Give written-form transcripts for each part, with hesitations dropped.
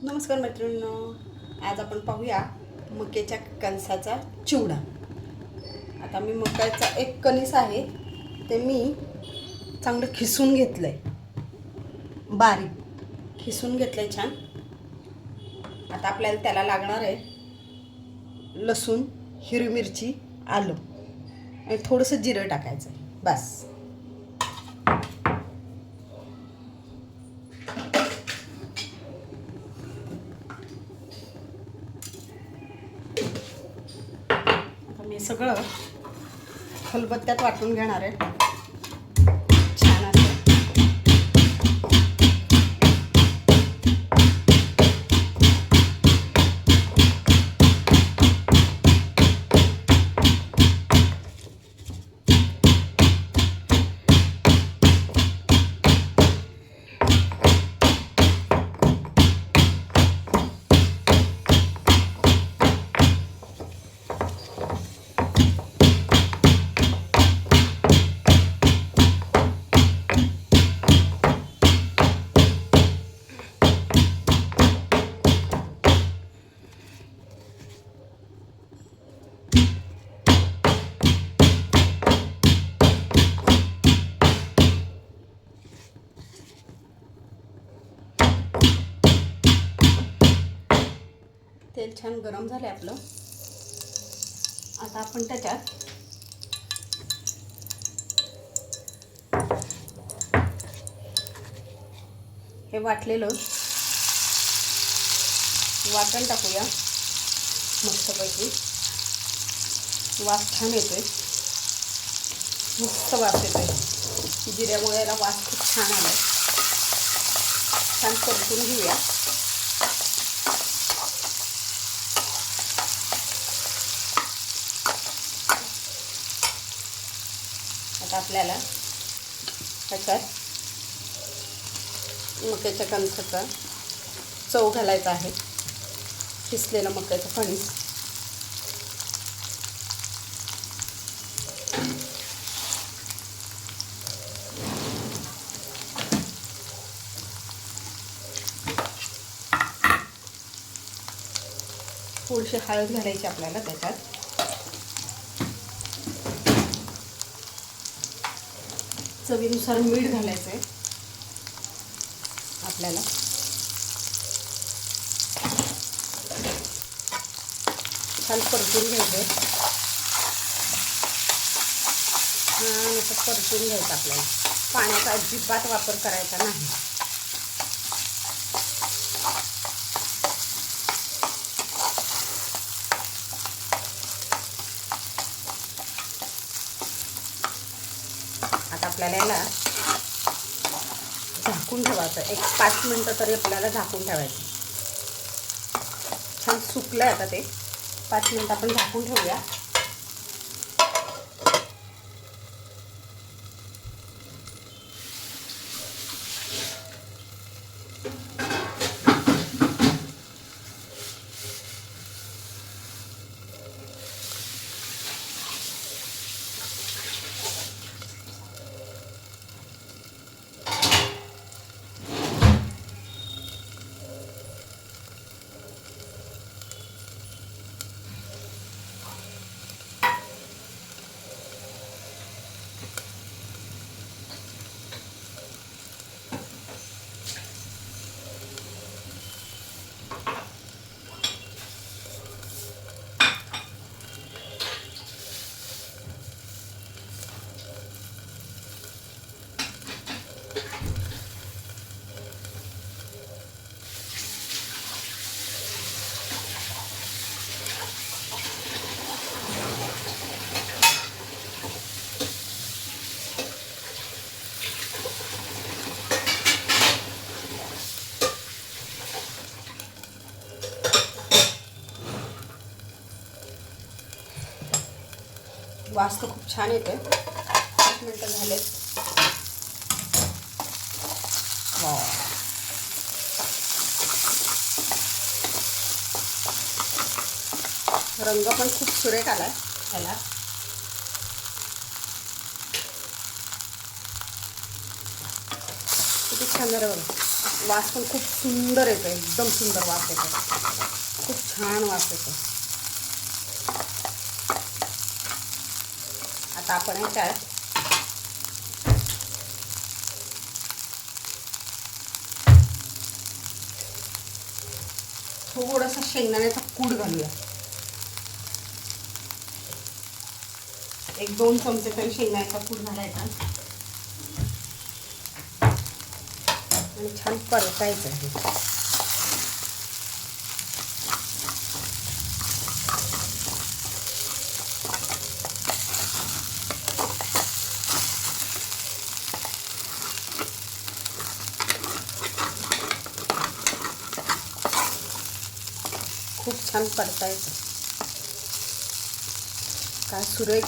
नमस्कार मैत्रिणींनो, आज आपण पाहूया मक्याच्या कणसाचा चिवडा. आता मी मक्याचा एक कणीस आहे ते मी चांगलं खिसून घेतलंय, बारीक खिसून घेतलंय छान. आता आपल्याला त्याला लागणार आहे लसूण, हिरवी मिरची, आलं आणि थोडंसं जिरं टाकायचं आहे, बस. मी सगळं खलबत्त्यात वाटून घेणार आहे छान असं. तेल छान गरम झाले आपलं. आता आपण त्याच्यात हे वाटलेलं वाटण टाकूया. मस्तपैकी वास छान येतोय, मस्त वास येतोय. जिऱ्यामुळे याला वास खूप छान आलाय. छान परतून घेऊया. आता आपल्याला त्याच्यात मक्याच्या कणसाचा चव घालायचा आहे. किसलेलं मक्याचं कणीस थोडीशी हळद घालायची आपल्याला त्याच्यात. चवीनुसार मीठ घालायचं आहे आपल्याला. छान परतून घ्यायचं, असं परतून घ्यायचं आपल्याला. पाण्याचा अजिबात वापर करायचा नाही. आता आपल्याला याला झाकून ठेवायचं. एक 5 मिनटं तरी आपल्याला झाकून ठेवायचं. छान सुकलं आहे आता ते. 5 मिनटं आपण झाकून ठेवूया. वास तर खूप छान येतोय. 5 मिनटं झालेत. वाव, रंग पण खूप सुरेख आलाय ह्याला. किती छान आहे बघा. वास पण खूप सुंदर येतो, एकदम सुंदर वास येतो, खूप छान वास येतो. आता आपण ह्याच्यात थोडासा शेंगदाण्याचा कूट घालूया. 1-2 चमचे तरी शेंगदाण्याचा कूट घालायचा आणि छान परतायचं आहे. खूप छान परतायचं. काय सुरेख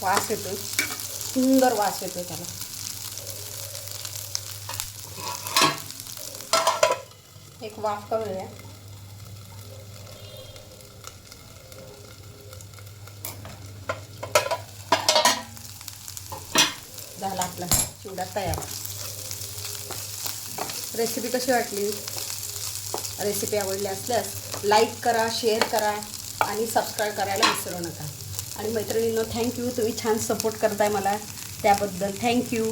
वास येतो, सुंदर वास येतो त्याला. एक वाफ करूया. झाला आपला चिवडा तयार. रेसिपी कशी वाटली? रेसिपी आवडली असल्यास लाईक करा, शेअर करा आणि सबस्क्राईब करायला विसरू नका. आणि मैत्रिणींनो, थँक्यू, तुम्ही छान सपोर्ट करताय मला, त्याबद्दल थँक्यू.